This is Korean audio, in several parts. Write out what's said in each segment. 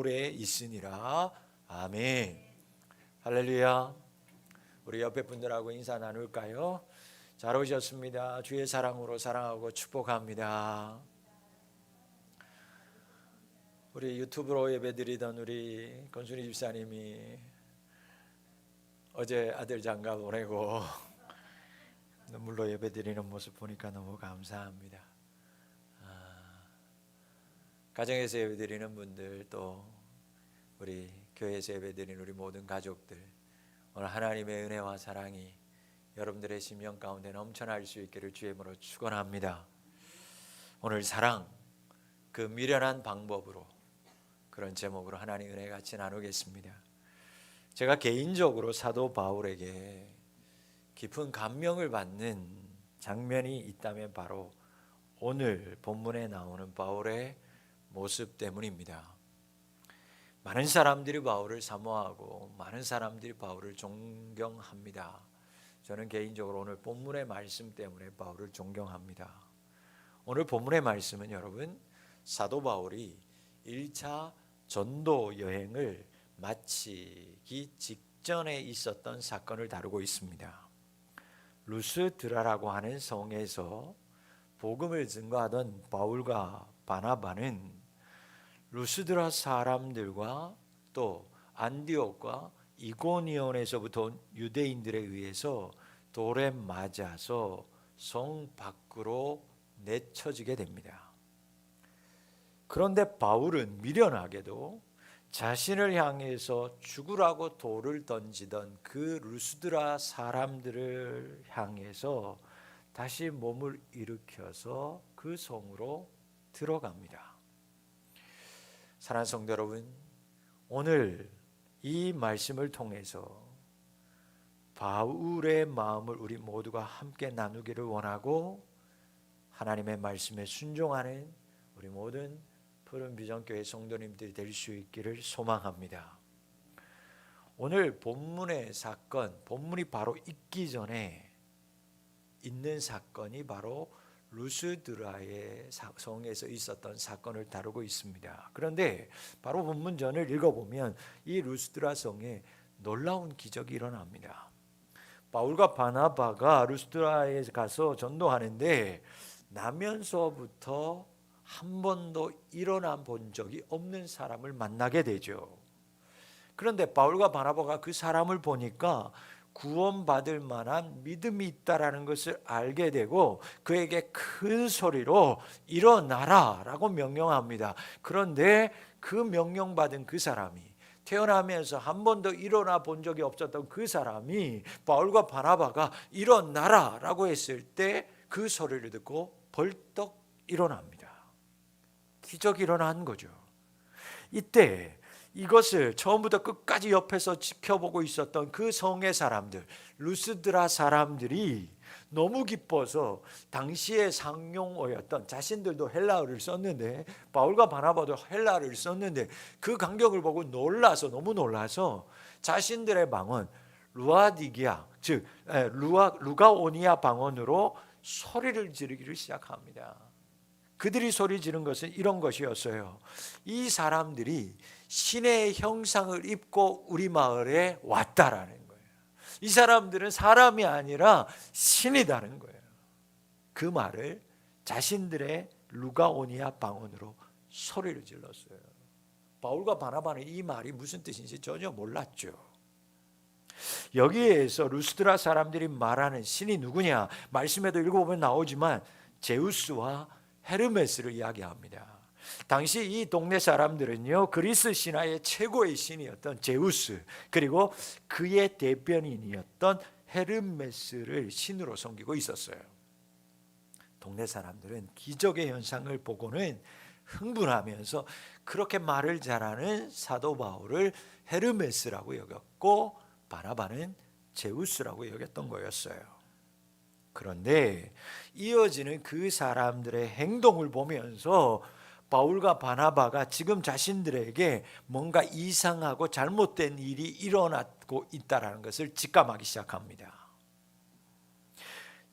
오래 있으니라. 아멘. 할렐루야. 우리 옆에 분들하고 인사 나눌까요? 잘 오셨습니다. 주의 사랑으로 사랑하고 축복합니다. 우리 유튜브로 예배드리던 우리 권순희 집사님이 어제 아들 장가 보내고 눈물로 예배드리는 모습 보니까 너무 감사합니다. 가정에서 예배드리는 분들, 또 우리 교회에서 예배드리는 우리 모든 가족들, 오늘 하나님의 은혜와 사랑이 여러분들의 심령 가운데 넘쳐날 수 있기를 주의 이름으로 축원합니다. 오늘 사랑, 그 미련한 방법으로, 그런 제목으로 하나님의 은혜 같이 나누겠습니다. 제가 개인적으로 사도 바울에게 깊은 감명을 받는 장면이 있다면 바로 오늘 본문에 나오는 바울의 모습 때문입니다. 많은 사람들이 바울을 사모하고 많은 사람들이 바울을 존경합니다. 저는 개인적으로 오늘 본문의 말씀 때문에 바울을 존경합니다. 오늘 본문의 말씀은 여러분, 사도 바울이 1차 전도 여행을 마치기 직전에 있었던 사건을 다루고 있습니다. 루스드라라고 하는 성에서 복음을 증거하던 바울과 바나바는 루스드라 사람들과 또 안디옥과 이고니온에서부터 온 유대인들에 의해서 돌에 맞아서 성 밖으로 내쳐지게 됩니다. 그런데 바울은 미련하게도 자신을 향해서 죽으라고 돌을 던지던 그 루스드라 사람들을 향해서 다시 몸을 일으켜서 그 성으로 들어갑니다. 사랑하는 성도 여러분, 오늘 이 말씀을 통해서 바울의 마음을 우리 모두가 함께 나누기를 원하고, 하나님의 말씀에 순종하는 우리 모든 푸른 비전교회 성도님들이 될 수 있기를 소망합니다. 오늘 본문의 사건, 본문이 바로 있기 전에 있는 사건이 바로 루스드라의 성에서 있었던 사건을 다루고 있습니다. 그런데 바로 본문 전을 읽어보면 이 루스드라 성에 놀라운 기적이 일어납니다. 바울과 바나바가 루스드라에 가서 전도하는데 나면서부터 한 번도 일어나 본 적이 없는 사람을 만나게 되죠. 그런데 바울과 바나바가 그 사람을 보니까 구원받을 만한 믿음이 있다라는 것을 알게 되고 그에게 큰 소리로 일어나라 라고 명령합니다. 그런데 그 명령받은 그 사람이, 태어나면서 한 번도 일어나 본 적이 없었던 그 사람이 바울과 바나바가 일어나라 라고 했을 때 그 소리를 듣고 벌떡 일어납니다. 기적이 일어난 거죠. 이때 이것을 처음부터 끝까지 옆에서 지켜보고 있었던 그 성의 사람들, 루스드라 사람들이 너무 기뻐서 당시의 상용어였던, 자신들도 헬라어를 썼는데 바울과 바나바도 헬라어를 썼는데 그 간격을 보고 놀라서, 너무 놀라서 자신들의 방언 루아디기아, 즉 루가오니아 방언으로 소리를 지르기를 시작합니다. 그들이 소리 지른 것은 이런 것이었어요. 이 사람들이 신의 형상을 입고 우리 마을에 왔다라는 거예요. 이 사람들은 사람이 아니라 신이다는 거예요. 그 말을 자신들의 루가오니아 방언으로 소리를 질렀어요. 바울과 바나바는 이 말이 무슨 뜻인지 전혀 몰랐죠. 여기에서 루스드라 사람들이 말하는 신이 누구냐? 말씀에도 읽어보면 나오지만 제우스와 헤르메스를 이야기합니다. 당시 이 동네 사람들은요, 그리스 신화의 최고의 신이었던 제우스, 그리고 그의 대변인이었던 헤르메스를 신으로 섬기고 있었어요. 동네 사람들은 기적의 현상을 보고는 흥분하면서 그렇게 말을 잘하는 사도 바울을 헤르메스라고 여겼고 바나바는 제우스라고 여겼던 거였어요. 그런데 이어지는 그 사람들의 행동을 보면서 바울과 바나바가 지금 자신들에게 뭔가 이상하고 잘못된 일이 일어나고 있다는 것을 직감하기 시작합니다.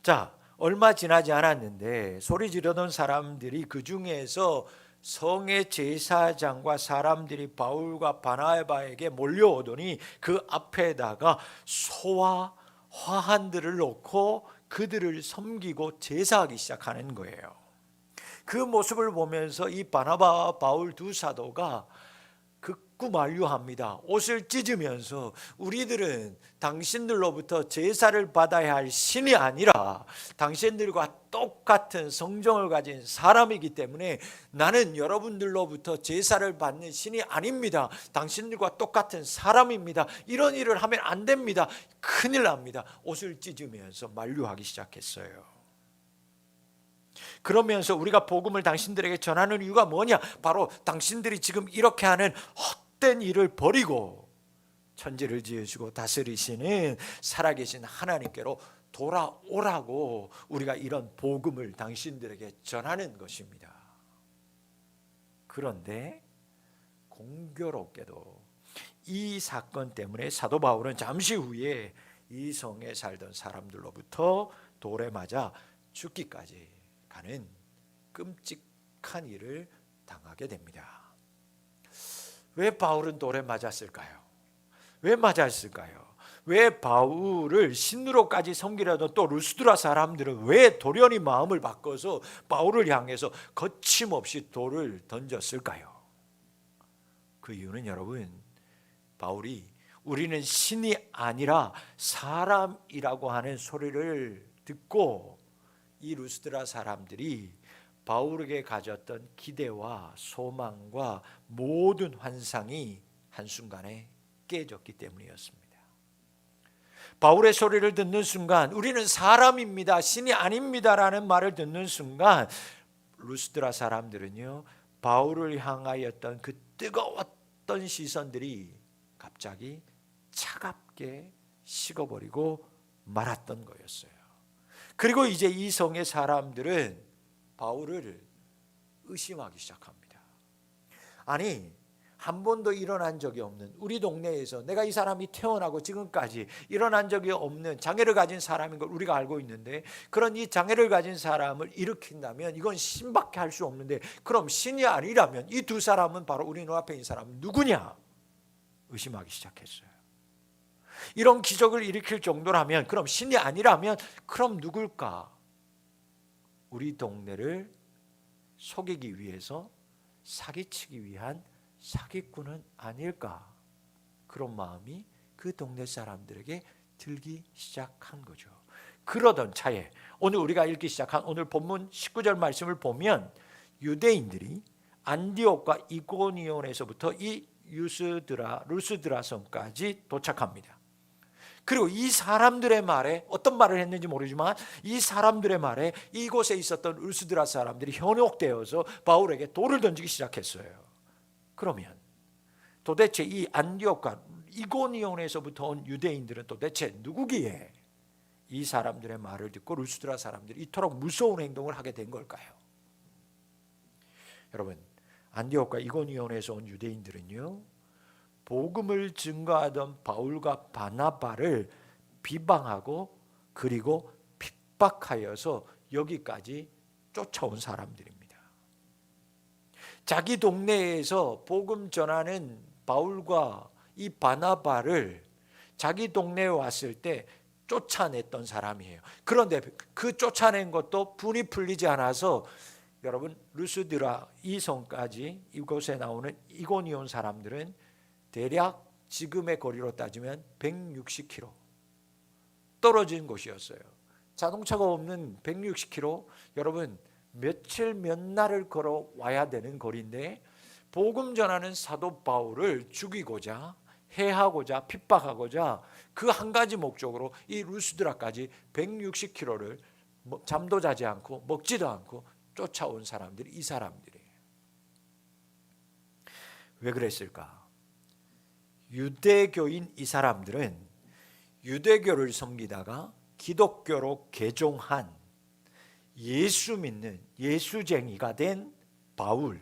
자, 얼마 지나지 않았는데 소리 지르던 사람들이 그 중에서 성의 제사장과 사람들이 바울과 바나바에게 몰려오더니 그 앞에다가 소와 화환들을 놓고 그들을 섬기고 제사하기 시작하는 거예요. 그 모습을 보면서 이 바나바와 바울 두 사도가 극구 만류합니다. 옷을 찢으면서 우리들은 당신들로부터 제사를 받아야 할 신이 아니라 당신들과 똑같은 성정을 가진 사람이기 때문에 나는 여러분들로부터 제사를 받는 신이 아닙니다. 당신들과 똑같은 사람입니다. 이런 일을 하면 안 됩니다. 큰일 납니다. 옷을 찢으면서 만류하기 시작했어요. 그러면서 우리가 복음을 당신들에게 전하는 이유가 뭐냐? 바로 당신들이 지금 이렇게 하는 헛된 일을 버리고 천지를 지으시고 다스리시는 살아계신 하나님께로 돌아오라고 우리가 이런 복음을 당신들에게 전하는 것입니다. 그런데 공교롭게도 이 사건 때문에 사도 바울은 잠시 후에 이 성에 살던 사람들로부터 돌에 맞아 죽기까지 가는 끔찍한 일을 당하게 됩니다. 왜 바울은 돌에 맞았을까요? 왜 맞았을까요? 왜 바울을 신으로까지 섬기려던 또 루스드라 사람들은 왜 돌연히 마음을 바꿔서 바울을 향해서 거침없이 돌을 던졌을까요? 그 이유는 여러분, 바울이 우리는 신이 아니라 사람이라고 하는 소리를 듣고 이 루스드라 사람들이 바울에게 가졌던 기대와 소망과 모든 환상이 한순간에 깨졌기 때문이었습니다. 바울의 소리를 듣는 순간 우리는 사람입니다, 신이 아닙니다라는 말을 듣는 순간 루스드라 사람들은요, 바울을 향하였던 그 뜨거웠던 시선들이 갑자기 차갑게 식어버리고 말았던 거였어요. 그리고 이제 이 성의 사람들은 바울을 의심하기 시작합니다. 아니, 한 번도 일어난 적이 없는, 우리 동네에서 내가 이 사람이 태어나고 지금까지 일어난 적이 없는 장애를 가진 사람인 걸 우리가 알고 있는데, 그런 이 장애를 가진 사람을 일으킨다면 이건 신밖에 할 수 없는데, 그럼 신이 아니라면 이 두 사람은 바로 우리 눈앞에 있는 사람은 누구냐? 의심하기 시작했어요. 이런 기적을 일으킬 정도라면, 그럼 신이 아니라면 그럼 누굴까? 우리 동네를 속이기 위해서 사기치기 위한 사기꾼은 아닐까? 그런 마음이 그 동네 사람들에게 들기 시작한 거죠. 그러던 차에 오늘 우리가 읽기 시작한 오늘 본문 19절 말씀을 보면 유대인들이 안디옥과 이고니온에서부터 이 루스드라 성까지 도착합니다. 그리고 이 사람들의 말에 어떤 말을 했는지 모르지만 이 사람들의 말에 이곳에 있었던 루스드라 사람들이 현혹되어서 바울에게 돌을 던지기 시작했어요. 그러면 도대체 이 안디옥과 이고니온에서부터 온 유대인들은 도대체 누구기에 이 사람들의 말을 듣고 루스드라 사람들이 이토록 무서운 행동을 하게 된 걸까요? 여러분, 안디옥과 이고니온에서 온 유대인들은요, 복음을 증거하던 바울과 바나바를 비방하고 그리고 핍박하여서 여기까지 쫓아온 사람들입니다. 자기 동네에서 복음 전하는 바울과 이 바나바를 자기 동네에 왔을 때 쫓아냈던 사람이에요. 그런데 그 쫓아낸 것도 분이 풀리지 않아서 여러분, 루스드라 이 성까지 이곳에 나오는 이고니온 사람들은 대략 지금의 거리로 따지면 160km 떨어진 곳이었어요. 자동차가 없는 160km, 여러분 며칠 몇 날을 걸어 와야 되는 거리인데 복음 전하는 사도 바울을 죽이고자 해하고자 핍박하고자 그 한 가지 목적으로 이 루스드라까지 160km를 잠도 자지 않고 먹지도 않고 쫓아온 사람들이 이 사람들이에요. 왜 그랬을까? 유대교인 이 사람들은 유대교를 섬기다가 기독교로 개종한 예수 믿는 예수쟁이가 된 바울,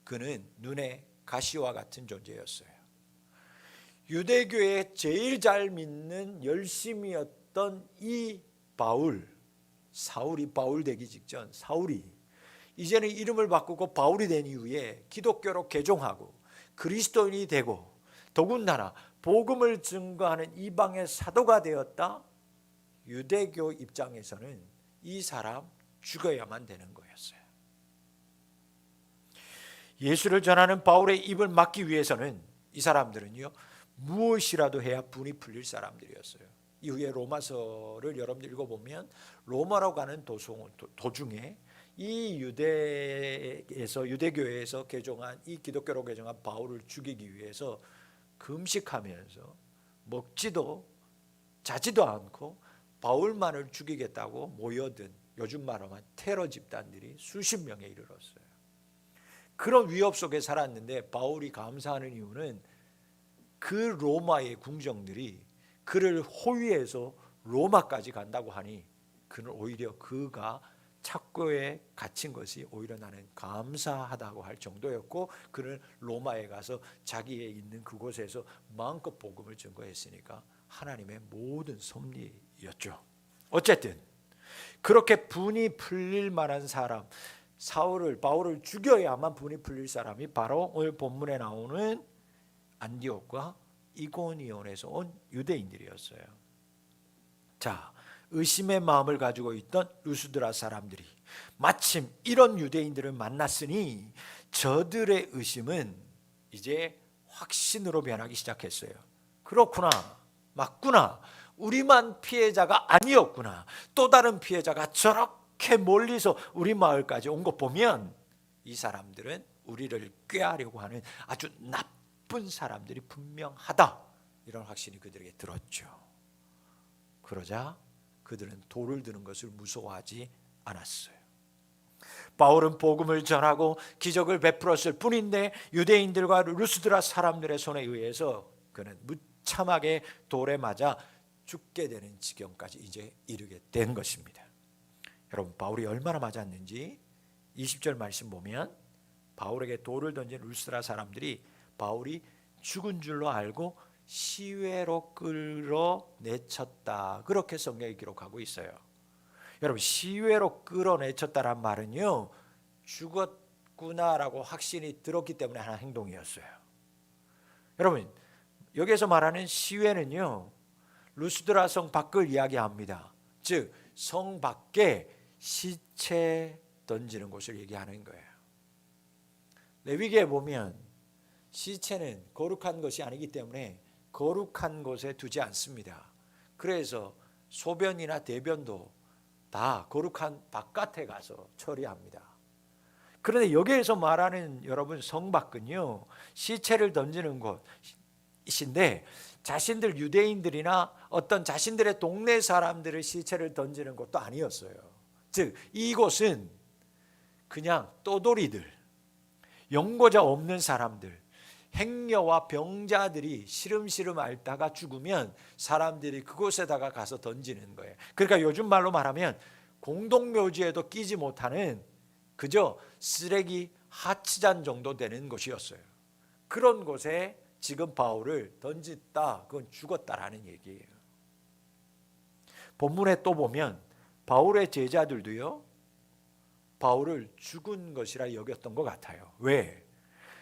그는 눈에 가시와 같은 존재였어요. 유대교에 제일 잘 믿는 열심이었던 이 바울, 사울이 바울 되기 직전 사울이 이제는 이름을 바꾸고 바울이 된 이후에 기독교로 개종하고 그리스도인이 되고 더군다나 복음을 증거하는 이방의 사도가 되었다. 유대교 입장에서는 이 사람 죽어야만 되는 거였어요. 예수를 전하는 바울의 입을 막기 위해서는 이 사람들은요 무엇이라도 해야 분이 풀릴 사람들이었어요. 이후에 로마서를 여러분들 읽어보면 로마로 가는 도중에 이 유대교회에서 개종한 이 기독교로 개종한 바울을 죽이기 위해서 금식하면서 먹지도 자지도 않고 바울만을 죽이겠다고 모여든 요즘 말하면 테러 집단들이 수십 명에 이르렀어요. 그런 위협 속에 살았는데 바울이 감사하는 이유는 그 로마의 궁정들이 그를 호위해서 로마까지 간다고 하니 그는 오히려 그가 착고에 갇힌 것이 오히려 나는 감사하다고 할 정도였고 그는 로마에 가서 자기의 있는 그곳에서 마음껏 복음을 증거했으니까 하나님의 모든 섭리였죠. 어쨌든 그렇게 분이 풀릴 만한 사람 바울을 죽여야만 분이 풀릴 사람이 바로 오늘 본문에 나오는 안디옥과 이고니온에서 온 유대인들이었어요. 자, 의심의 마음을 가지고 있던 루스드라 사람들이 마침 이런 유대인들을 만났으니 저들의 의심은 이제 확신으로 변하기 시작했어요. 그렇구나, 맞구나, 우리만 피해자가 아니었구나, 또 다른 피해자가 저렇게 멀리서 우리 마을까지 온 것 보면 이 사람들은 우리를 꾀하려고 하는 아주 나쁜 사람들이 분명하다, 이런 확신이 그들에게 들었죠. 그러자 그들은 돌을 드는 것을 무서워하지 않았어요. 바울은 복음을 전하고 기적을 베풀었을 뿐인데 유대인들과 루스드라 사람들의 손에 의해서 그는 무참하게 돌에 맞아 죽게 되는 지경까지 이제 이르게 된 것입니다. 여러분, 바울이 얼마나 맞았는지 20절 말씀 보면 바울에게 돌을 던진 루스드라 사람들이 바울이 죽은 줄로 알고 시외로 끌어내쳤다, 그렇게 성경이 기록하고 있어요. 여러분, 시외로 끌어내쳤다란 말은요 죽었구나라고 확신이 들었기 때문에 하는 행동이었어요. 여러분, 여기에서 말하는 시외는요 루스드라 성 밖을 이야기합니다. 즉 성 밖에 시체 던지는 곳을 얘기하는 거예요. 레위기에 보면 시체는 거룩한 것이 아니기 때문에 거룩한 곳에 두지 않습니다. 그래서 소변이나 대변도 다 거룩한 바깥에 가서 처리합니다. 그런데 여기에서 말하는 여러분 성 밖은요 시체를 던지는 곳인데 자신들 유대인들이나 어떤 자신들의 동네 사람들의 시체를 던지는 곳도 아니었어요. 즉 이곳은 그냥 떠돌이들, 연고자 없는 사람들, 행여와 병자들이 시름시름 앓다가 죽으면 사람들이 그곳에다가 가서 던지는 거예요. 그러니까 요즘 말로 말하면 공동묘지에도 끼지 못하는 그저 쓰레기 하치잔 정도 되는 곳이었어요. 그런 곳에 지금 바울을 던졌다, 그건 죽었다라는 얘기예요. 본문에 또 보면 바울의 제자들도요 바울을 죽은 것이라 여겼던 것 같아요. 왜?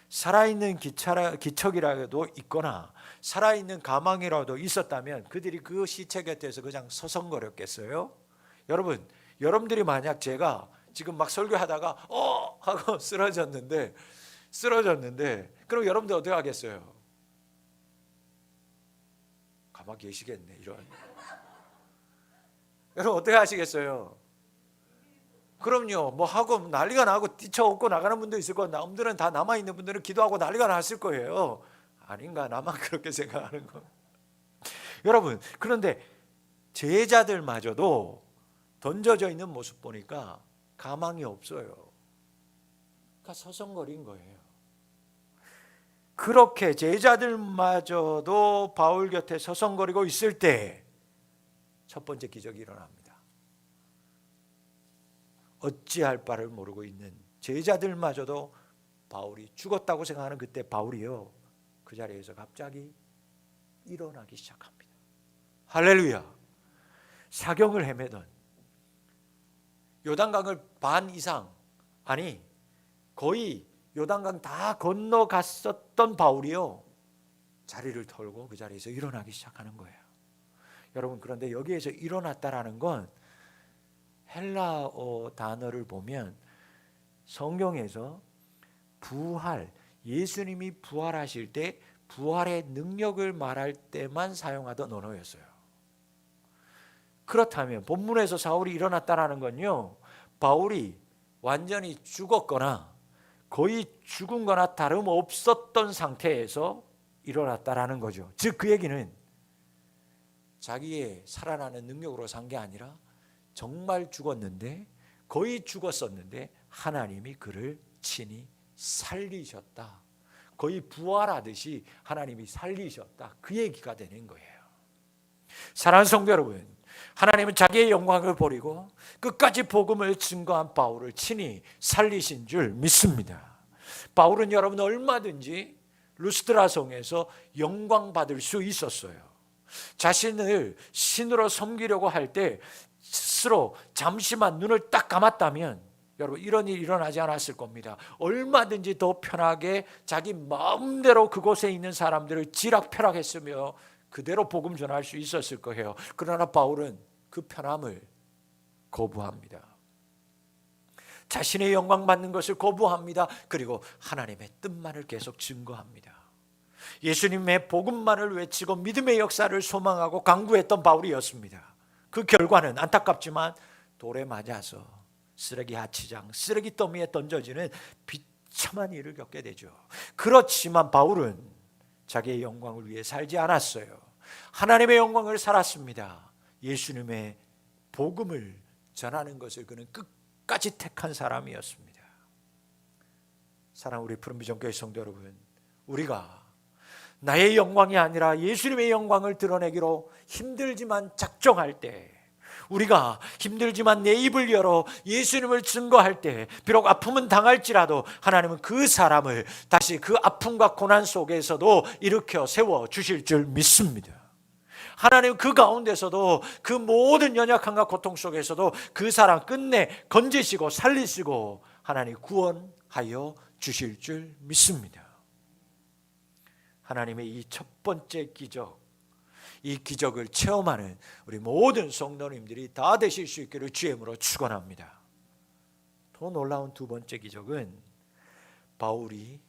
살아있는 기척이라도 있거나 살아있는 가망이라도 있었다면 그들이 그 시체 곁에서 그냥 서성거렸겠어요? 여러분들이 만약 제가 지금 막 설교하다가 하고 쓰러졌는데 그럼 여러분들 어떻게 하겠어요? 가만히 계시겠네. 이런. 여러분 어떻게 하시겠어요? 그럼요. 뭐 하고 난리가 나고 뛰쳐오고 나가는 분도 있을 거고 남들은 다 남아있는 분들은 기도하고 난리가 났을 거예요. 아닌가? 나만 그렇게 생각하는 거. 여러분, 그런데 제자들마저도 던져져 있는 모습 보니까 가망이 없어요. 그러니까 서성거린 거예요. 그렇게 제자들마저도 바울 곁에 서성거리고 있을 때 첫 번째 기적이 일어납니다. 어찌할 바를 모르고 있는 제자들마저도 바울이 죽었다고 생각하는 그때 바울이요 그 자리에서 갑자기 일어나기 시작합니다. 할렐루야. 사경을 헤매던 요단강을 반 이상 아니 거의 요단강 다 건너갔었던 바울이요, 자리를 털고 그 자리에서 일어나기 시작하는 거예요. 여러분, 그런데 여기에서 일어났다라는 건 헬라어 단어를 보면 성경에서 부활, 예수님이 부활하실 때 부활의 능력을 말할 때만 사용하던 언어였어요. 그렇다면 본문에서 사울이 일어났다라는 건요, 바울이 완전히 죽었거나 거의 죽은 거나 다름없었던 상태에서 일어났다라는 거죠. 즉 그 얘기는 자기의 살아나는 능력으로 산 게 아니라 정말 죽었는데, 거의 죽었었는데 하나님이 그를 친히 살리셨다. 거의 부활하듯이 하나님이 살리셨다. 그 얘기가 되는 거예요. 사랑하는 성도 여러분, 하나님은 자기의 영광을 버리고 끝까지 복음을 증거한 바울을 친히 살리신 줄 믿습니다. 바울은 여러분 얼마든지 루스드라 성에서 영광 받을 수 있었어요. 자신을 신으로 섬기려고 할 때 스스로 잠시만 눈을 딱 감았다면 여러분 이런 일이 일어나지 않았을 겁니다. 얼마든지 더 편하게 자기 마음대로 그곳에 있는 사람들을 지락펴락했으며 그대로 복음 전할 수 있었을 거예요. 그러나 바울은 그 편함을 거부합니다. 자신의 영광 받는 것을 거부합니다. 그리고 하나님의 뜻만을 계속 증거합니다. 예수님의 복음만을 외치고 믿음의 역사를 소망하고 강구했던 바울이었습니다. 그 결과는 안타깝지만 돌에 맞아서 쓰레기 하치장, 쓰레기 더미에 던져지는 비참한 일을 겪게 되죠. 그렇지만 바울은 자기의 영광을 위해 살지 않았어요. 하나님의 영광을 살았습니다. 예수님의 복음을 전하는 것을 그는 끝까지 택한 사람이었습니다. 사랑하는 우리 푸른비전교회 성도 여러분, 우리가 나의 영광이 아니라 예수님의 영광을 드러내기로 힘들지만 작정할 때, 우리가 힘들지만 내 입을 열어 예수님을 증거할 때 비록 아픔은 당할지라도 하나님은 그 사람을 다시 그 아픔과 고난 속에서도 일으켜 세워 주실 줄 믿습니다. 하나님은 그 가운데서도 그 모든 연약함과 고통 속에서도 그 사람 끝내 건지시고 살리시고 하나님 구원하여 주실 줄 믿습니다. 하나님의 이 첫 번째 기적, 이 기적을 체험하는 우리 모든 성도님들이 다 되실 수 있기를 주의 이름으로 축원합니다. 더 놀라운 두 번째 기적은 바울이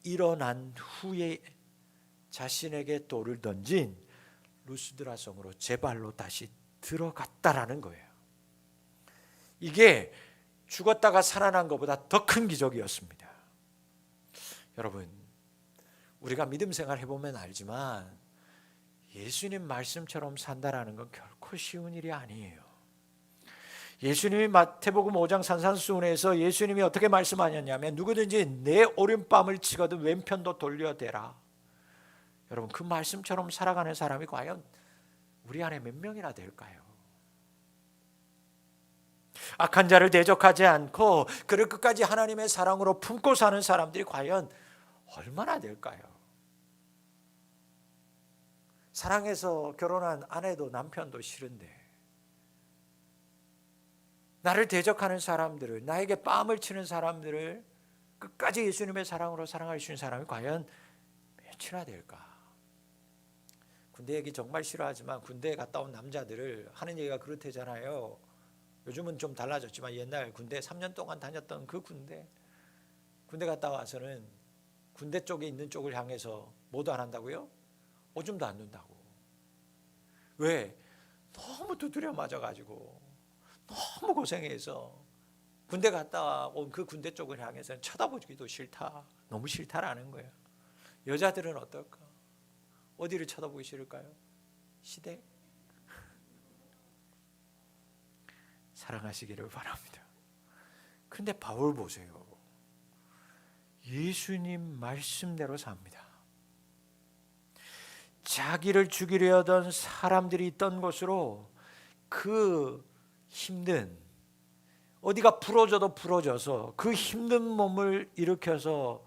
일어난 후에 자신에게 돌을 던진 루스드라 성으로 제 발로 다시 들어갔다라는 거예요. 이게 죽었다가 살아난 것보다 더 큰 기적이었습니다. 여러분, 우리가 믿음 생활 해보면 알지만 예수님 말씀처럼 산다라는 건 결코 쉬운 일이 아니에요. 예수님이 마태복음 5장 산상수훈에서 예수님이 어떻게 말씀하셨냐면 누구든지 내 오른뺨을 치거든 왼편도 돌려대라. 여러분, 그 말씀처럼 살아가는 사람이 과연 우리 안에 몇 명이나 될까요? 악한 자를 대적하지 않고 그를 끝까지 하나님의 사랑으로 품고 사는 사람들이 과연 얼마나 될까요? 사랑해서 결혼한 아내도 남편도 싫은데 나를 대적하는 사람들을, 나에게 뺨을 치는 사람들을 끝까지 예수님의 사랑으로 사랑할 수 있는 사람이 과연 몇이나 될까? 군대 얘기 정말 싫어하지만 군대에 갔다 온 남자들을 하는 얘기가 그렇대잖아요. 요즘은 좀 달라졌지만 옛날 군대 3년 동안 다녔던 그 군대 갔다 와서는 군대 쪽에 있는 쪽을 향해서 뭐도 안 한다고요? 오줌도 안 눈다고. 왜? 너무 두드려 맞아가지고 너무 고생해서 군대 갔다 온 그 군대 쪽을 향해서는 쳐다보기도 싫다, 너무 싫다라는 거예요. 여자들은 어떨까? 어디를 쳐다보기 싫을까요? 시댁? 사랑하시기를 바랍니다. 근데 바울 보세요. 예수님 말씀대로 삽니다. 자기를 죽이려 하던 사람들이 있던 곳으로 그 힘든, 어디가 부러져도 부러져서 그 힘든 몸을 일으켜서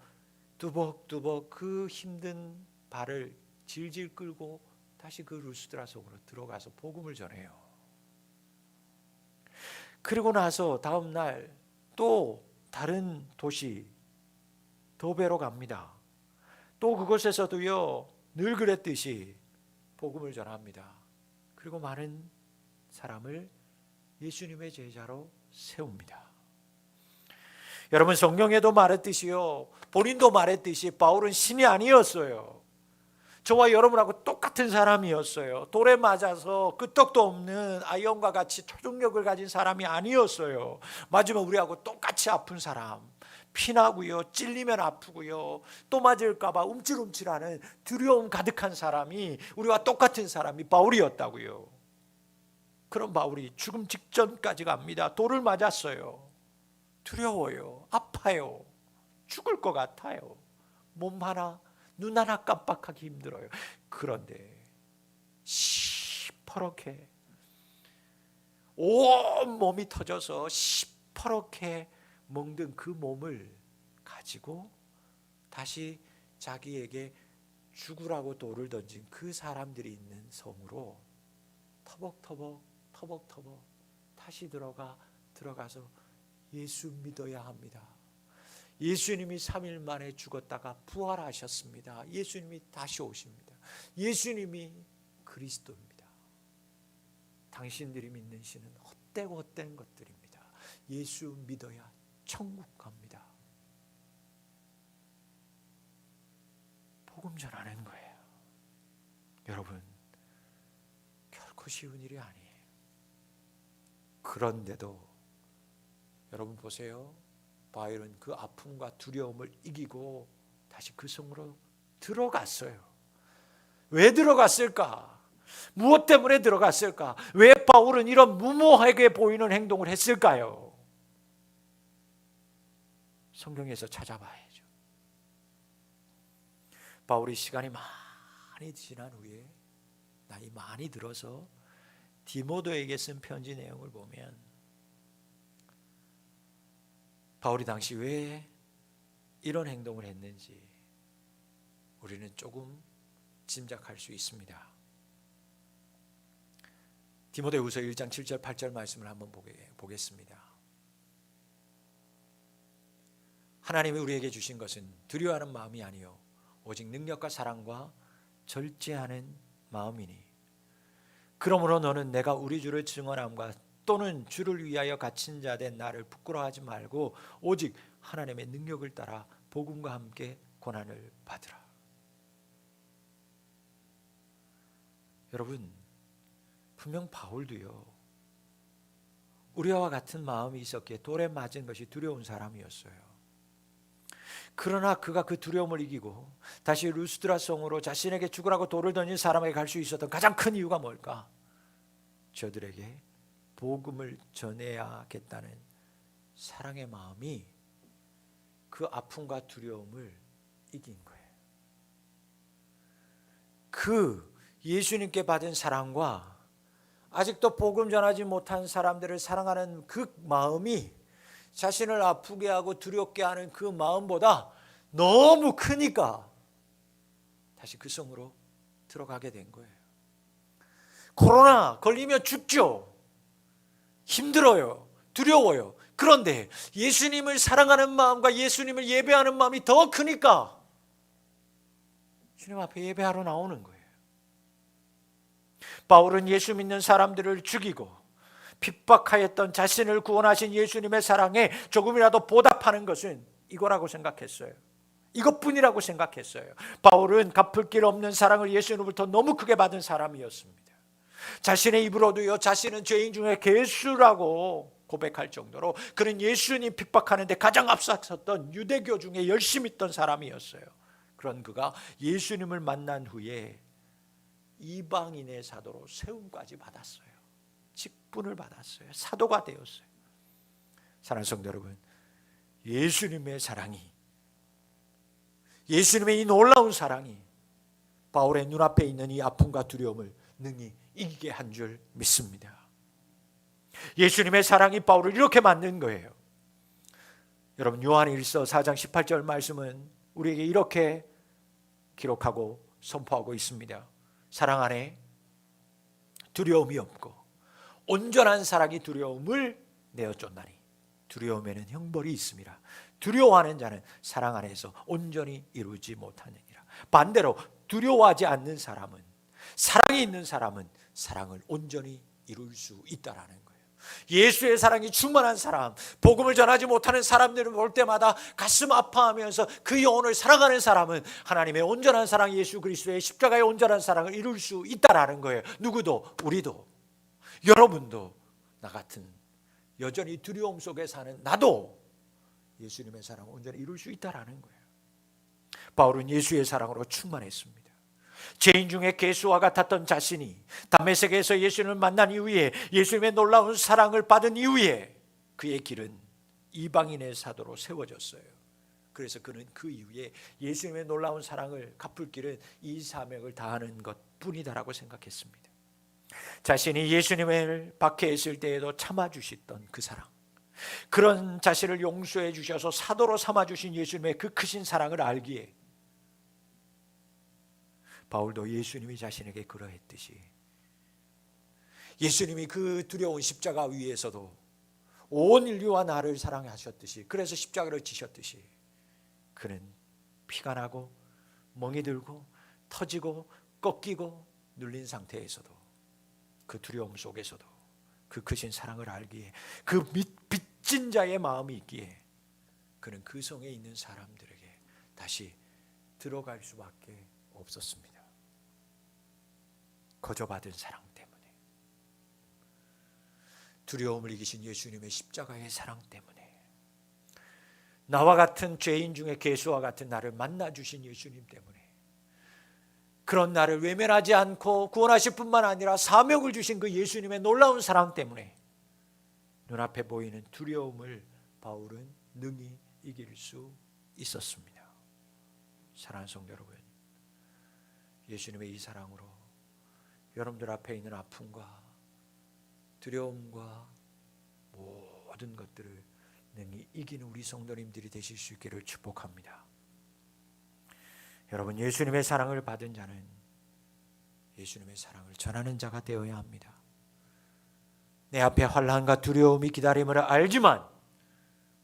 두벅두벅 그 힘든 발을 질질 끌고 다시 그 루스드라 속으로 들어가서 복음을 전해요. 그리고 나서 다음 날 또 다른 도시 더베로 갑니다. 또 그곳에서도요 늘 그랬듯이 복음을 전합니다. 그리고 많은 사람을 예수님의 제자로 세웁니다. 여러분, 성경에도 말했듯이요, 본인도 말했듯이 바울은 신이 아니었어요. 저와 여러분하고 똑같은 사람이었어요. 돌에 맞아서 끄떡도 없는 아이언과 같이 초능력을 가진 사람이 아니었어요. 맞으면 우리하고 똑같이 아픈 사람, 피나고요, 찔리면 아프고요, 또 맞을까 봐 움찔움찔하는 두려움 가득한 사람이, 우리와 똑같은 사람이 바울이었다고요. 그런 바울이 죽음 직전까지 갑니다. 돌을 맞았어요. 두려워요. 아파요. 죽을 것 같아요. 몸 하나, 눈 하나 깜빡하기 힘들어요. 그런데 시퍼렇게 온 몸이 터져서 시퍼렇게 멍든 그 몸을 가지고 다시 자기에게 죽으라고 돌을 던진 그 사람들이 있는 성으로 터벅터벅 다시 들어가서 예수 믿어야 합니다. 예수님이 3일 만에 죽었다가 부활하셨습니다. 예수님이 다시 오십니다. 예수님이 그리스도입니다. 당신들이 믿는 신은 헛되고 헛된 것들입니다. 예수 믿어야 천국 갑니다. 복음 전하는 거예요. 여러분, 결코 쉬운 일이 아니에요. 그런데도 여러분 보세요. 바울은 그 아픔과 두려움을 이기고 다시 그 성으로 들어갔어요. 왜 들어갔을까? 무엇 때문에 들어갔을까? 왜 바울은 이런 무모하게 보이는 행동을 했을까요? 성경에서 찾아봐야죠. 바울이 시간이 많이 지난 후에 나이 많이 들어서 디모데에게 쓴 편지 내용을 보면 바울이 당시 왜 이런 행동을 했는지 우리는 조금 짐작할 수 있습니다. 디모데후서 1장 7절 8절 말씀을 한번 보겠습니다. 하나님이 우리에게 주신 것은 두려워하는 마음이 아니요 오직 능력과 사랑과 절제하는 마음이니 그러므로 너는 내가 우리 주를 증언함과 또는 주를 위하여 갇힌 자 된 나를 부끄러워하지 말고 오직 하나님의 능력을 따라 복음과 함께 고난을 받으라. 여러분, 분명 바울도요 우리와 같은 마음이 있었기에 돌에 맞은 것이 두려운 사람이었어요. 그러나 그가 그 두려움을 이기고 다시 루스드라 성으로 자신에게 죽으라고 돌을 던진 사람에게 갈 수 있었던 가장 큰 이유가 뭘까? 저들에게 복음을 전해야겠다는 사랑의 마음이 그 아픔과 두려움을 이긴 거예요. 그 예수님께 받은 사랑과 아직도 복음 전하지 못한 사람들을 사랑하는 그 마음이 자신을 아프게 하고 두렵게 하는 그 마음보다 너무 크니까 다시 그 성으로 들어가게 된 거예요. 코로나 걸리면 죽죠. 힘들어요. 두려워요. 그런데 예수님을 사랑하는 마음과 예수님을 예배하는 마음이 더 크니까 주님 앞에 예배하러 나오는 거예요. 바울은 예수 믿는 사람들을 죽이고 핍박하였던 자신을 구원하신 예수님의 사랑에 조금이라도 보답하는 것은 이거라고 생각했어요. 이것뿐이라고 생각했어요. 바울은 갚을 길 없는 사랑을 예수님으로부터 너무 크게 받은 사람이었습니다. 자신의 입으로도요 자신은 죄인 중에 괴수라고 고백할 정도로 그는 예수님 핍박하는데 가장 앞섰던 유대교 중에 열심히 있던 사람이었어요. 그런 그가 예수님을 만난 후에 이방인의 사도로 세움까지 받았어요. 직분을 받았어요. 사도가 되었어요. 사랑하는 성도 여러분, 예수님의 사랑이, 예수님의 이 놀라운 사랑이 바울의 눈앞에 있는 이 아픔과 두려움을 능히 이기게 한 줄 믿습니다. 예수님의 사랑이 바울을 이렇게 만든 거예요. 여러분, 요한일서 4장 18절 말씀은 우리에게 이렇게 기록하고 선포하고 있습니다. 사랑 안에 두려움이 없고 온전한 사랑이 두려움을 내어 쫓나니 두려움에는 형벌이 있습니다. 두려워하는 자는 사랑 안에서 온전히 이루지 못하느니라. 반대로 두려워하지 않는 사람은, 사랑이 있는 사람은 사랑을 온전히 이룰 수 있다라는 거예요. 예수의 사랑이 충만한 사람, 복음을 전하지 못하는 사람들을 볼 때마다 가슴 아파하면서 그 영혼을 사랑하는 사람은 하나님의 온전한 사랑, 예수 그리스도의 십자가의 온전한 사랑을 이룰 수 있다라는 거예요. 누구도, 우리도, 여러분도, 나 같은 여전히 두려움 속에 사는 나도 예수님의 사랑을 온전히 이룰 수 있다라는 거예요. 바울은 예수의 사랑으로 충만했습니다. 죄인 중에 개수와 같았던 자신이 담메색에서 예수님을 만난 이후에, 예수님의 놀라운 사랑을 받은 이후에 그의 길은 이방인의 사도로 세워졌어요. 그래서 그는 그 이후에 예수님의 놀라운 사랑을 갚을 길은 이 사명을 다하는 것뿐이다라고 생각했습니다. 자신이 예수님을 박해했을 때에도 참아주셨던 그 사랑, 그런 자신을 용서해 주셔서 사도로 삼아주신 예수님의 그 크신 사랑을 알기에 바울도 예수님이 자신에게 그러했듯이, 예수님이 그 두려운 십자가 위에서도 온 인류와 나를 사랑하셨듯이, 그래서 십자가를 지셨듯이 그는 피가 나고 멍이 들고 터지고 꺾이고 눌린 상태에서도, 그 두려움 속에서도 그 크신 사랑을 알기에, 그 빚진 자의 마음이 있기에 그는 그 성에 있는 사람들에게 다시 들어갈 수밖에 없었습니다. 거저받은 사랑 때문에, 두려움을 이기신 예수님의 십자가의 사랑 때문에, 나와 같은 죄인 중에 개수와 같은 나를 만나주신 예수님 때문에, 그런 나를 외면하지 않고 구원하실 뿐만 아니라 사명을 주신 그 예수님의 놀라운 사랑 때문에 눈앞에 보이는 두려움을 바울은 능히 이길 수 있었습니다. 사랑하는 성도 여러분, 예수님의 이 사랑으로 여러분들 앞에 있는 아픔과 두려움과 모든 것들을 능히 이기는 우리 성도님들이 되실 수 있기를 축복합니다. 여러분, 예수님의 사랑을 받은 자는 예수님의 사랑을 전하는 자가 되어야 합니다. 내 앞에 환난과 두려움이 기다림을 알지만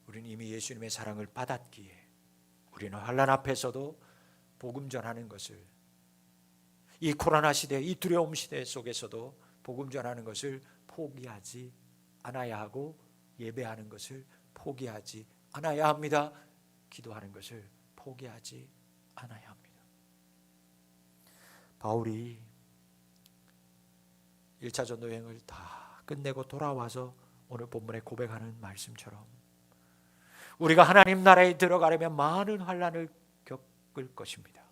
우리는 이미 예수님의 사랑을 받았기에 우리는 환난 앞에서도 복음 전하는 것을, 이 코로나 시대, 이 두려움 시대 속에서도 복음 전하는 것을 포기하지 않아야 하고, 예배하는 것을 포기하지 않아야 합니다. 기도하는 것을 포기하지 않아야 합니다. 바울이 1차 전도 여행을 다 끝내고 돌아와서 오늘 본문에 고백하는 말씀처럼 우리가 하나님 나라에 들어가려면 많은 환난을 겪을 것입니다.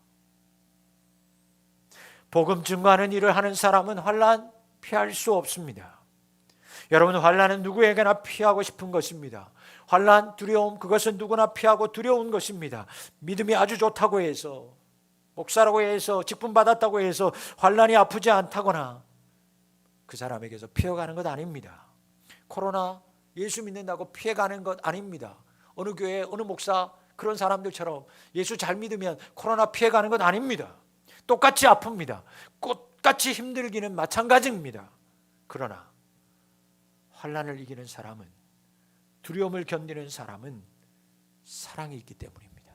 복음 증거하는 일을 하는 사람은 환난 피할 수 없습니다. 여러분, 환난은 누구에게나 피하고 싶은 것입니다. 환난, 두려움, 그것은 누구나 피하고 두려운 것입니다. 믿음이 아주 좋다고 해서, 목사라고 해서, 직분 받았다고 해서 환난이 아프지 않다거나 그 사람에게서 피해가는 것 아닙니다. 코로나 예수 믿는다고 피해가는 것 아닙니다. 어느 교회, 어느 목사 그런 사람들처럼 예수 잘 믿으면 코로나 피해가는 것 아닙니다. 똑같이 아픕니다. 똑같이 힘들기는 마찬가지입니다. 그러나 환난을 이기는 사람은, 두려움을 견디는 사람은 사랑이 있기 때문입니다.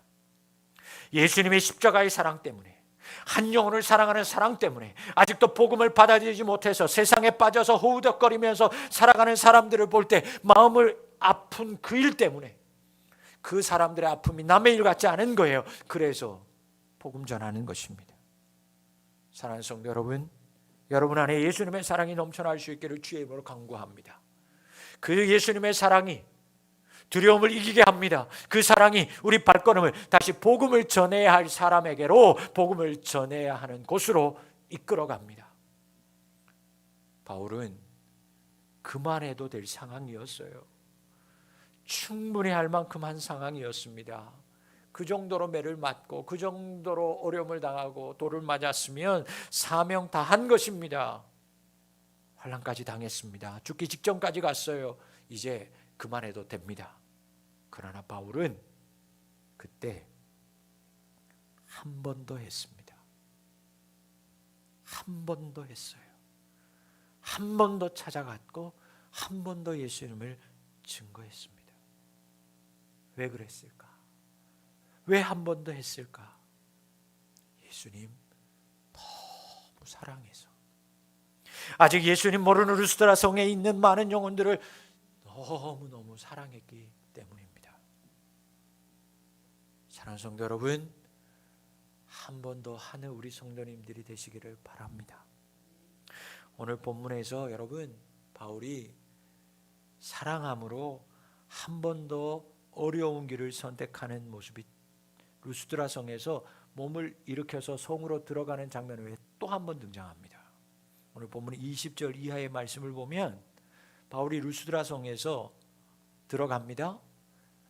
예수님의 십자가의 사랑 때문에, 한 영혼을 사랑하는 사랑 때문에, 아직도 복음을 받아들이지 못해서 세상에 빠져서 허우적거리면서 살아가는 사람들을 볼 때 마음을 아픈 그 일 때문에, 그 사람들의 아픔이 남의 일 같지 않은 거예요. 그래서 복음 전하는 것입니다. 사랑하는 성도 여러분, 여러분 안에 예수님의 사랑이 넘쳐날 수 있기를 주의 이름으로 간구합니다. 그 예수님의 사랑이 두려움을 이기게 합니다. 그 사랑이 우리 발걸음을 다시 복음을 전해야 할 사람에게로, 복음을 전해야 하는 곳으로 이끌어갑니다. 바울은 그만해도 될 상황이었어요. 충분히 할 만큼 한 상황이었습니다. 그 정도로 매를 맞고 그 정도로 어려움을 당하고 돌을 맞았으면 사명 다 한 것입니다. 환난까지 당했습니다. 죽기 직전까지 갔어요. 이제 그만해도 됩니다. 그러나 바울은 그때 한 번 더 했습니다. 한 번 더 했어요. 한 번 더 찾아갔고 한 번 더 예수님을 증거했습니다. 왜 그랬을까? 왜 한 번 더 했을까? 예수님 너무 사랑해서. 아직 예수님 모르는 루스드라 성에 있는 많은 영혼들을 너무너무 사랑했기 때문입니다. 사랑하는 성도 여러분, 한 번 더 하는 우리 성도님들이 되시기를 바랍니다. 오늘 본문에서 여러분, 바울이 사랑함으로 한 번 더 어려운 길을 선택하는 모습이 루스드라 성에서 몸을 일으켜서 성으로 들어가는 장면 외에 또 한 번 등장합니다. 오늘 본문 20절 이하의 말씀을 보면 바울이 루스드라 성에서 들어갑니다.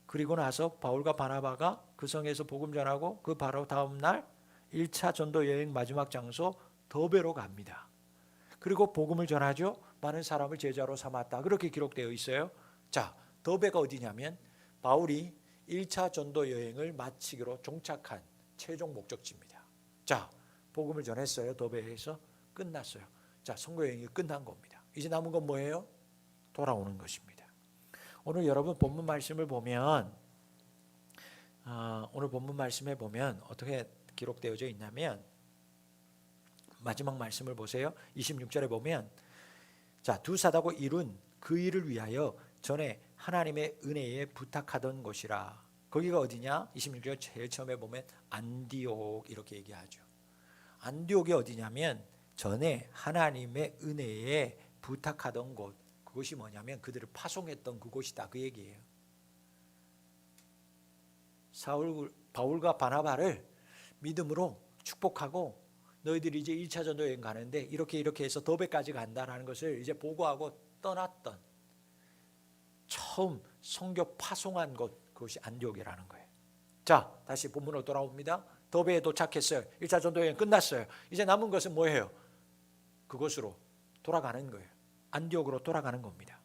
그리고 나서 바울과 바나바가 그 성에서 복음 전하고 그 바로 다음 날 1차 전도 여행 마지막 장소 더베로 갑니다. 그리고 복음을 전하죠. 많은 사람을 제자로 삼았다. 그렇게 기록되어 있어요. 자, 더베가 어디냐면 바울이 1차 전도 여행을 마치기로 종착한 최종 목적지입니다. 자, 복음을 전했어요. 더베에서 끝났어요. 자, 선교 여행이 끝난 겁니다. 이제 남은 건 뭐예요? 돌아오는 것입니다. 오늘 여러분 본문 말씀을 보면 오늘 본문 말씀에 보면 어떻게 기록되어져 있냐면 마지막 말씀을 보세요. 26절에 보면 자, 두 사다고 이룬 그 일을 위하여 전에 하나님의 은혜에 부탁하던 곳이라. 거기가 어디냐? 26절 제일 처음에 보면 안디옥 이렇게 얘기하죠. 안디옥이 어디냐면 전에 하나님의 은혜에 부탁하던 곳. 그것이 뭐냐면 그들을 파송했던 그곳이다. 그 얘기예요. 바울과 바나바를 믿음으로 축복하고 너희들이 이제 1차 전도 여행 가는데 이렇게 해서 더베까지 간다라는 것을 이제 보고하고 떠났던 처음 선교 파송한 곳, 그것이 안디옥이라는 거예요. 자, 다시 본문으로 돌아옵니다. 더베에 도착했어요. 1차 전도 여행 끝났어요. 이제 남은 것은 뭐예요? 그곳으로 돌아가는 거예요. 안디옥으로 돌아가는 겁니다.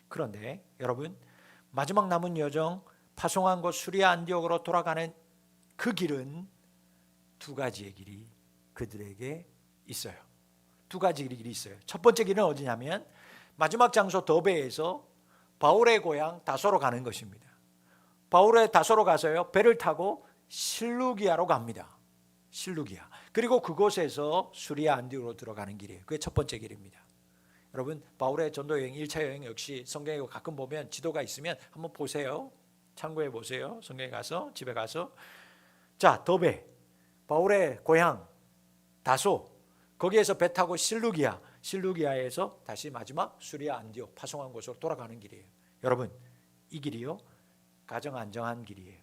그런데 여러분, 마지막 남은 여정 파송한 곳 수리아 안디옥으로 돌아가는 그 길은 두 가지의 길이 그들에게 있어요. 두 가지 길이 있어요. 첫 번째 길은 어디냐면 마지막 장소 더베에서 바울의 고향 다소로 가는 것입니다. 바울의 다소로 가서요, 배를 타고 실루기아로 갑니다. 실루기아. 그리고 그곳에서 수리아 안디옥으로 들어가는 길이에요. 그게 첫 번째 길입니다. 여러분, 바울의 전도 여행 1차 여행 역시 성경에 가끔 보면 지도가 있으면 한번 보세요. 참고해 보세요. 성경에 가서, 집에 가서. 자, 더베, 바울의 고향 다소, 거기에서 배 타고 실루기아, 실루기아에서 다시 마지막 수리아 안디옥 파송한 곳으로 돌아가는 길이에요. 여러분, 이 길이요, 가장 안전한 길이에요.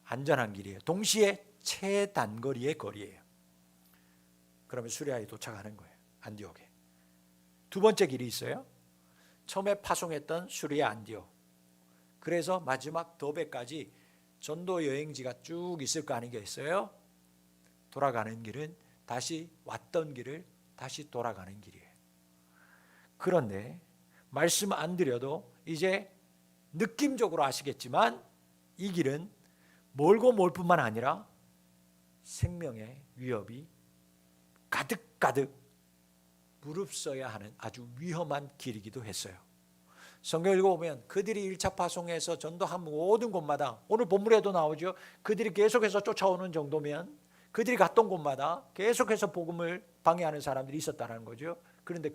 안전한 길이에요. 동시에 최단거리의 거리예요. 그러면 수리아에 도착하는 거예요. 안디옥에. 두 번째 길이 있어요. 처음에 파송했던 수리아 안디옥. 그래서 마지막 더베까지 전도 여행지가 쭉 있을 거 아니겠어요? 돌아가는 길은 다시 왔던 길을 다시 돌아가는 길이에요. 그런데 말씀 안 드려도 이제 느낌적으로 아시겠지만 이 길은 멀고 멀 뿐만 아니라 생명의 위협이 가득가득 무릅써야 하는 아주 위험한 길이기도 했어요. 성경 읽어보면 그들이 1차 파송에서 전도한 모든 곳마다, 오늘 본문에도 나오죠. 그들이 계속해서 쫓아오는 정도면 그들이 갔던 곳마다 계속해서 복음을 방해하는 사람들이 있었다는 거죠. 그런데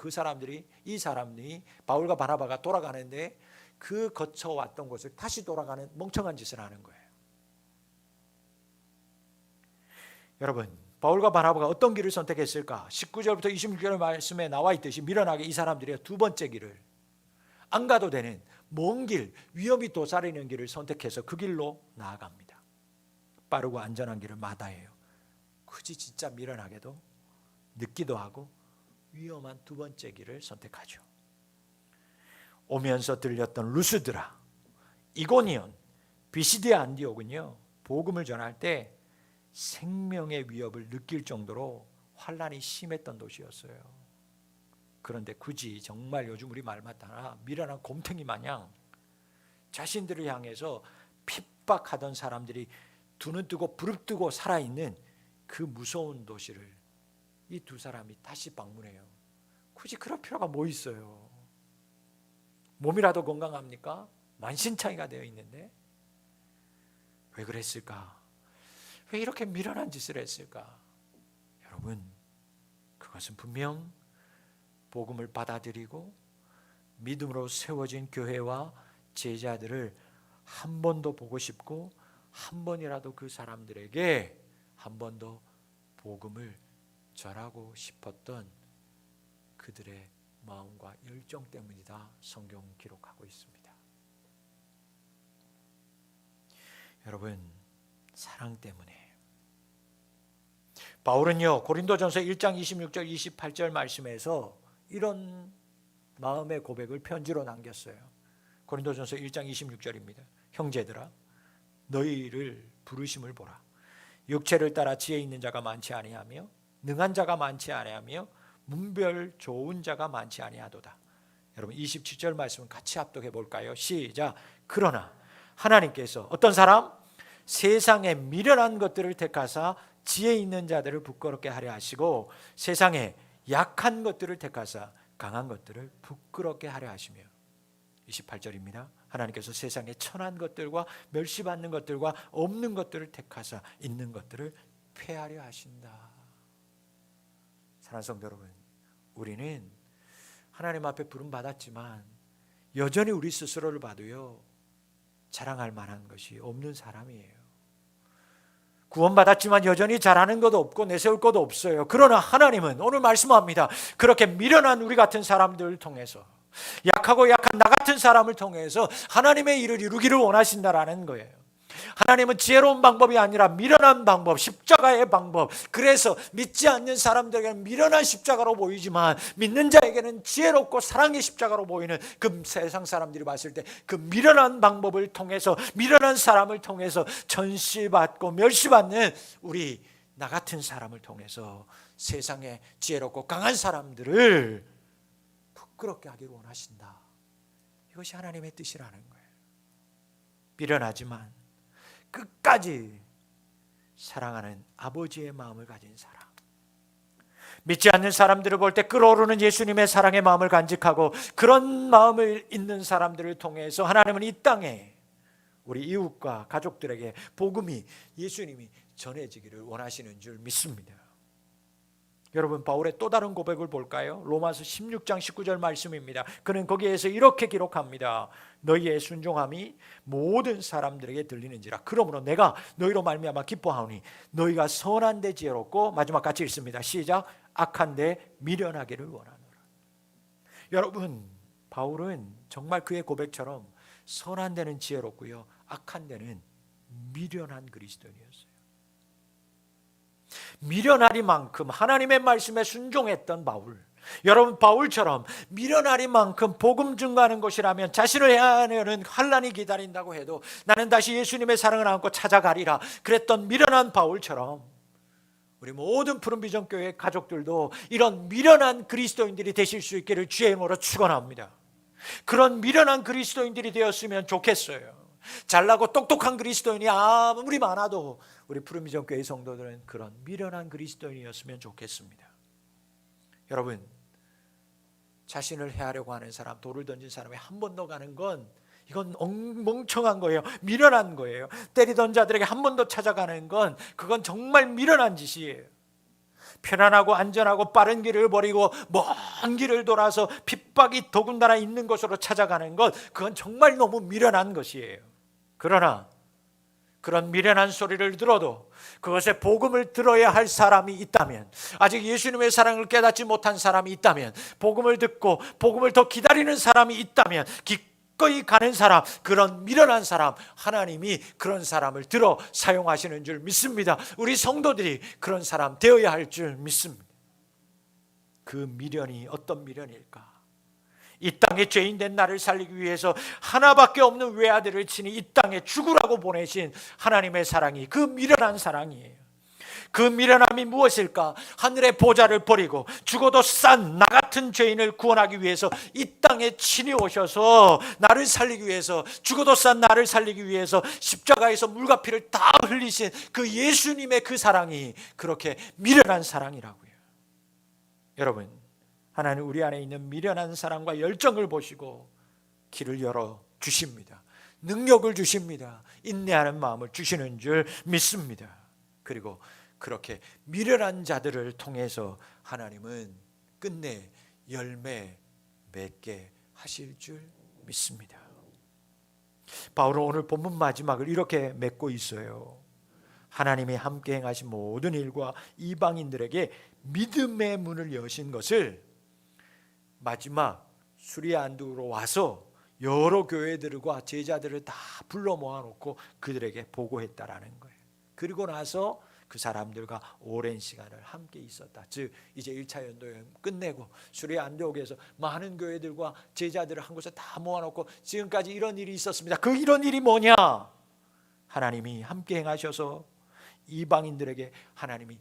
이 사람들이 바울과 바나바가 돌아가는데 그 거쳐왔던 곳을 다시 돌아가는 멍청한 짓을 하는 거예요. 여러분, 바울과 바나바가 어떤 길을 선택했을까? 19절부터 26절 말씀에 나와 있듯이 미련하게 이 사람들이 두 번째 길을, 안 가도 되는 먼 길, 위험이 도사리는 길을 선택해서 그 길로 나아갑니다. 빠르고 안전한 길을 마다해요. 굳이 진짜 미련하게도 늦기도 하고 위험한 두 번째 길을 선택하죠. 오면서 들렸던 루스드라, 이고니온, 비시디아 안디옥은요, 복음을 전할 때 생명의 위협을 느낄 정도로 환란이 심했던 도시였어요. 그런데 굳이 정말 요즘 우리 말 맞다나 미련한 곰탱이 마냥 자신들을 향해서 핍박하던 사람들이 두 눈 뜨고 부릅뜨고 살아있는 그 무서운 도시를 이 두 사람이 다시 방문해요. 굳이 그럴 필요가 뭐 있어요? 몸이라도 건강합니까? 만신창이가 되어 있는데. 왜 그랬을까? 왜 이렇게 미련한 짓을 했을까? 여러분, 그것은 분명 복음을 받아들이고 믿음으로 세워진 교회와 제자들을 한 번 더 보고 싶고 한 번이라도 그 사람들에게 한 번 더 복음을 전하고 싶었던 그들의 마음과 열정 때문이다. 성경 기록하고 있습니다. 여러분, 사랑 때문에 바울은요 고린도전서 1장 26절 28절 말씀에서 이런 마음의 고백을 편지로 남겼어요. 고린도전서 1장 26절입니다. 형제들아, 너희를 부르심을 보라. 육체를 따라 지혜 있는 자가 많지 아니하며 능한 자가 많지 아니하며 문별 좋은 자가 많지 아니하도다. 여러분 27절 말씀을 같이 합독해 볼까요? 시작. 그러나 하나님께서 어떤 사람? 세상에 미련한 것들을 택하사 지혜 있는 자들을 부끄럽게 하려 하시고 세상에 약한 것들을 택하사 강한 것들을 부끄럽게 하려 하시며 28절입니다. 하나님께서 세상에 천한 것들과 멸시받는 것들과 없는 것들을 택하사 있는 것들을 폐하려 하신다. 사랑하는 성도 여러분, 우리는 하나님 앞에 부름받았지만 여전히 우리 스스로를 봐도요 자랑할 만한 것이 없는 사람이에요. 구원받았지만 여전히 잘하는 것도 없고 내세울 것도 없어요. 그러나 하나님은 오늘 말씀합니다. 그렇게 미련한 우리 같은 사람들을 통해서 약하고 약한 나 같은 사람을 통해서 하나님의 일을 이루기를 원하신다라는 거예요. 하나님은 지혜로운 방법이 아니라 미련한 방법, 십자가의 방법. 그래서 믿지 않는 사람들에게는 미련한 십자가로 보이지만 믿는 자에게는 지혜롭고 사랑의 십자가로 보이는 그 세상 사람들이 봤을 때 그 미련한 방법을 통해서 미련한 사람을 통해서 전시받고 멸시받는 우리 나 같은 사람을 통해서 세상에 지혜롭고 강한 사람들을 부끄럽게 하기를 원하신다. 이것이 하나님의 뜻이라는 거예요. 미련하지만 끝까지 사랑하는 아버지의 마음을 가진 사람, 믿지 않는 사람들을 볼 때 끓어오르는 예수님의 사랑의 마음을 간직하고 그런 마음을 있는 사람들을 통해서 하나님은 이 땅에 우리 이웃과 가족들에게 복음이 예수님이 전해지기를 원하시는 줄 믿습니다. 여러분, 바울의 또 다른 고백을 볼까요? 로마서 16장 19절 말씀입니다. 그는 거기에서 이렇게 기록합니다. 너희의 순종함이 모든 사람들에게 들리는지라. 그러므로 내가 너희로 말미암아 기뻐하오니 너희가 선한 데 지혜롭고, 마지막 같이 읽습니다. 시작. 악한 데 미련하기를 원하노라. 여러분, 바울은 정말 그의 고백처럼 선한 데는 지혜롭고요, 악한 데는 미련한 그리스도인이었어요. 미련하리만큼 하나님의 말씀에 순종했던 바울, 여러분 바울처럼 미련하리만큼 복음 증거하는 것이라면 자신을 해하려는 환난이 기다린다고 해도 나는 다시 예수님의 사랑을 안고 찾아가리라 그랬던 미련한 바울처럼 우리 모든 푸른비전교회 가족들도 이런 미련한 그리스도인들이 되실 수 있기를 주의 이름으로 축원합니다. 그런 미련한 그리스도인들이 되었으면 좋겠어요. 잘나고 똑똑한 그리스도인이 아무리 많아도 우리 푸른비전교회 성도들은 그런 미련한 그리스도인이었으면 좋겠습니다. 여러분, 자신을 해하려고 하는 사람, 돌을 던진 사람이 한 번 더 가는 건 이건 멍청한 거예요. 미련한 거예요. 때리던 자들에게 한 번 더 찾아가는 건 그건 정말 미련한 짓이에요. 편안하고 안전하고 빠른 길을 버리고 먼 길을 돌아서 핍박이 더군다나 있는 곳으로 찾아가는 것, 그건 정말 너무 미련한 것이에요. 그러나 그런 미련한 소리를 들어도 그것에 복음을 들어야 할 사람이 있다면, 아직 예수님의 사랑을 깨닫지 못한 사람이 있다면, 복음을 듣고 복음을 더 기다리는 사람이 있다면, 기꺼이 가는 사람, 그런 미련한 사람, 하나님이 그런 사람을 들어 사용하시는 줄 믿습니다. 우리 성도들이 그런 사람 되어야 할 줄 믿습니다. 그 미련이 어떤 미련일까? 이 땅에 죄인된 나를 살리기 위해서 하나밖에 없는 외아들을 친히 이 땅에 죽으라고 보내신 하나님의 사랑이 그 미련한 사랑이에요. 그 미련함이 무엇일까? 하늘의 보좌를 버리고 죽어도 싼 나 같은 죄인을 구원하기 위해서 이 땅에 친히 오셔서 나를 살리기 위해서, 죽어도 싼 나를 살리기 위해서 십자가에서 물과 피를 다 흘리신 그 예수님의 그 사랑이 그렇게 미련한 사랑이라고요. 여러분, 하나님 우리 안에 있는 미련한 사랑과 열정을 보시고 길을 열어 주십니다. 능력을 주십니다. 인내하는 마음을 주시는 줄 믿습니다. 그리고 그렇게 미련한 자들을 통해서 하나님은 끝내 열매 맺게 하실 줄 믿습니다. 바울은 오늘 본문 마지막을 이렇게 맺고 있어요. 하나님이 함께 행하신 모든 일과 이방인들에게 믿음의 문을 여신 것을 마지막 수리아 안디옥으로 와서 여러 교회들과 제자들을 다 불러 모아놓고 그들에게 보고했다라는 거예요. 그리고 나서 그 사람들과 오랜 시간을 함께 있었다. 즉 이제 1차 연도여행 끝내고 수리아 안디옥에서 많은 교회들과 제자들을 한 곳에 다 모아놓고 지금까지 이런 일이 있었습니다. 그 이런 일이 뭐냐? 하나님이 함께 행하셔서 이방인들에게 하나님이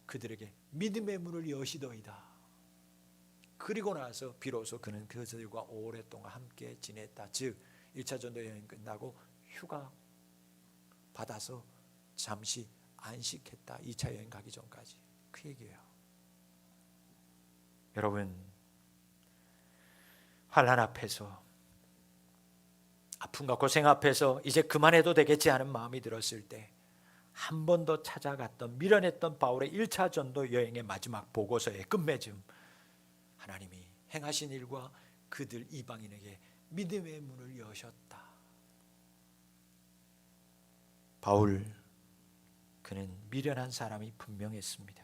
그들에게 믿음의 문을 여시더이다. 그리고 나서 비로소 그는 그들과 오랫동안 함께 지냈다. 즉 1차 전도 여행 끝나고 휴가 받아서 잠시 안식했다. 2차 여행 가기 전까지. 그 얘기예요. 여러분, 환난 앞에서, 아픔과 고생 앞에서 이제 그만해도 되겠지 하는 마음이 들었을 때 한 번 더 찾아갔던 미련했던 바울의 1차 전도 여행의 마지막 보고서의 끝맺음, 하나님이 행하신 일과 그들 이방인에게 믿음의 문을 여셨다. 바울, 그는 미련한 사람이 분명했습니다.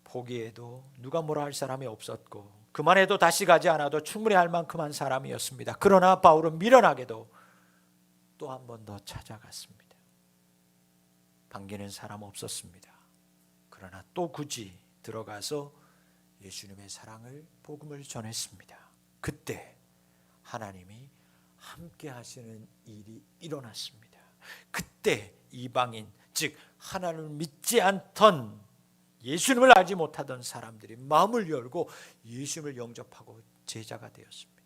포기해도 누가 뭐라 할 사람이 없었고 그만해도 다시 가지 않아도 충분히 할 만큼한 사람이었습니다. 그러나 바울은 미련하게도 또 한 번 더 찾아갔습니다. 반기는 사람 없었습니다. 그러나 또 굳이 들어가서 예수님의 사랑을, 복음을 전했습니다. 그때 하나님이 함께 하시는 일이 일어났습니다. 그때 이방인, 즉 하나님을 믿지 않던, 예수님을 알지 못하던 사람들이 마음을 열고 예수님을 영접하고 제자가 되었습니다.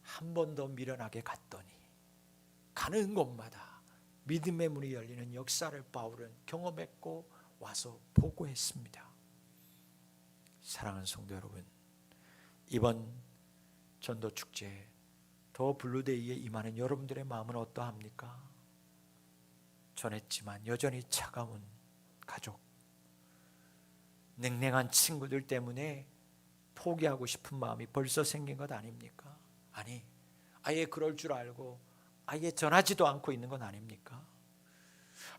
한 번 더 미련하게 갔더니 가는 곳마다 믿음의 문이 열리는 역사를 바울은 경험했고 와서 보고했습니다. 사랑하는 성도 여러분, 이번 전도축제 더 블루데이에 임하는 여러분들의 마음은 어떠합니까? 전했지만 여전히 차가운 가족, 냉랭한 친구들 때문에 포기하고 싶은 마음이 벌써 생긴 것 아닙니까? 아니, 아예 그럴 줄 알고 아예 전하지도 않고 있는 건 아닙니까?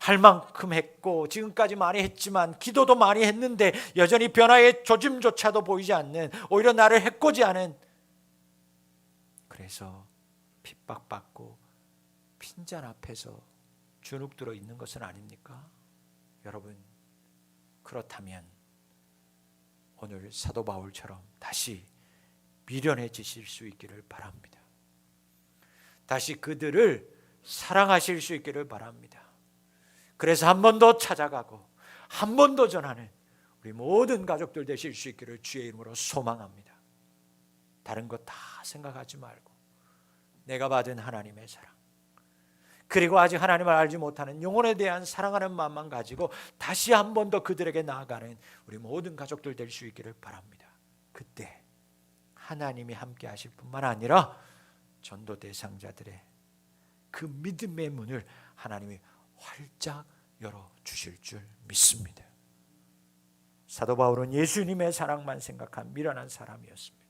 할 만큼 했고 지금까지 많이 했지만 기도도 많이 했는데 여전히 변화의 조짐조차도 보이지 않는, 오히려 나를 해코지하는, 그래서 핍박받고 핀잔 앞에서 주눅들어 있는 것은 아닙니까? 여러분, 그렇다면 오늘 사도 바울처럼 다시 미련해지실 수 있기를 바랍니다. 다시 그들을 사랑하실 수 있기를 바랍니다. 그래서 한 번 더 찾아가고 한 번 더 전하는 우리 모든 가족들 되실 수 있기를 주의 이름으로 소망합니다. 다른 것 다 생각하지 말고 내가 받은 하나님의 사랑, 그리고 아직 하나님을 알지 못하는 영혼에 대한 사랑하는 마음만 가지고 다시 한 번 더 그들에게 나아가는 우리 모든 가족들 될 수 있기를 바랍니다. 그때 하나님이 함께 하실 뿐만 아니라 전도 대상자들의 그 믿음의 문을 하나님이 활짝 열어주실 줄 믿습니다. 사도 바울은 예수님의 사랑만 생각한 미련한 사람이었습니다.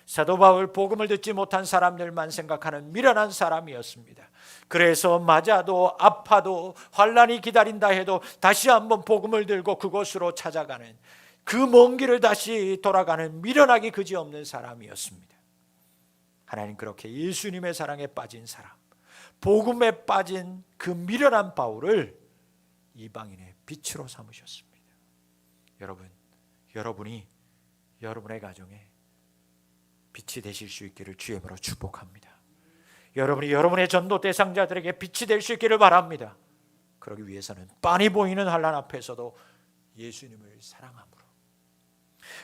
사도 바울, 복음을 듣지 못한 사람들만 생각하는 미련한 사람이었습니다. 그래서 맞아도 아파도 환난이 기다린다 해도 다시 한번 복음을 들고 그곳으로 찾아가는, 그 먼 길을 다시 돌아가는 미련하기 그지없는 사람이었습니다. 하나님 그렇게 예수님의 사랑에 빠진 사람, 복음에 빠진 그 미련한 바울을 이방인의 빛으로 삼으셨습니다. 여러분, 여러분이 여러분의 가정에 빛이 되실 수 있기를 주의 이름으로 축복합니다. 여러분이 여러분의 전도 대상자들에게 빛이 될 수 있기를 바랍니다. 그러기 위해서는 빤히 보이는 환난 앞에서도 예수님을 사랑함으로,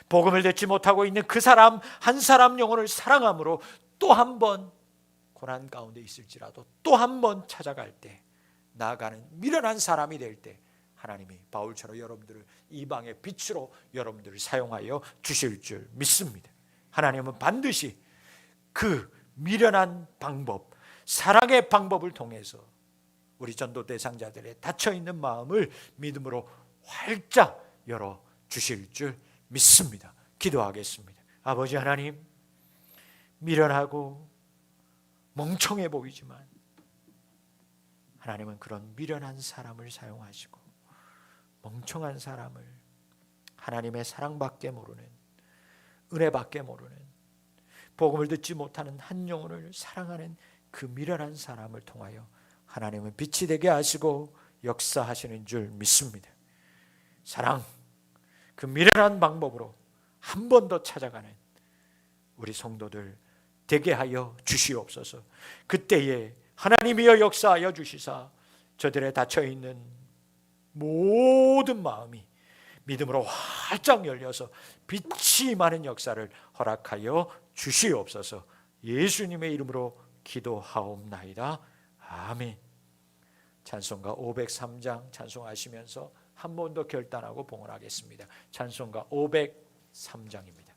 복음을 듣지 못하고 있는 그 사람 한 사람 영혼을 사랑함으로, 또 한 번 고난 가운데 있을지라도 또 한 번 찾아갈 때, 나아가는 미련한 사람이 될 때 하나님이 바울처럼 여러분들을 이방의 빛으로 여러분들을 사용하여 주실 줄 믿습니다. 하나님은 반드시 그 미련한 방법, 사랑의 방법을 통해서 우리 전도 대상자들의 닫혀있는 마음을 믿음으로 활짝 열어 주실 줄 믿습니다. 기도하겠습니다. 아버지 하나님, 미련하고 멍청해 보이지만 하나님은 그런 미련한 사람을 사용하시고 멍청한 사람을 하나님의 사랑밖에 모르는, 은혜밖에 모르는, 복음을 듣지 못하는 한 영혼을 사랑하는 그 미련한 사람을 통하여 하나님은 빛이 되게 하시고 역사하시는 줄 믿습니다. 사랑, 그 미련한 방법으로 한 번 더 찾아가는 우리 성도들 되게 하여 주시옵소서. 그때에 하나님이여 역사하여 주시사 저들의 닫혀있는 모든 마음이 믿음으로 활짝 열려서 빛이 임하는 역사를 허락하여 주시옵소서. 예수님의 이름으로 기도하옵나이다. 아멘. 찬송가 503장 찬송하시면서 한 번 더 결단하고 봉헌하겠습니다. 찬송가 503장입니다.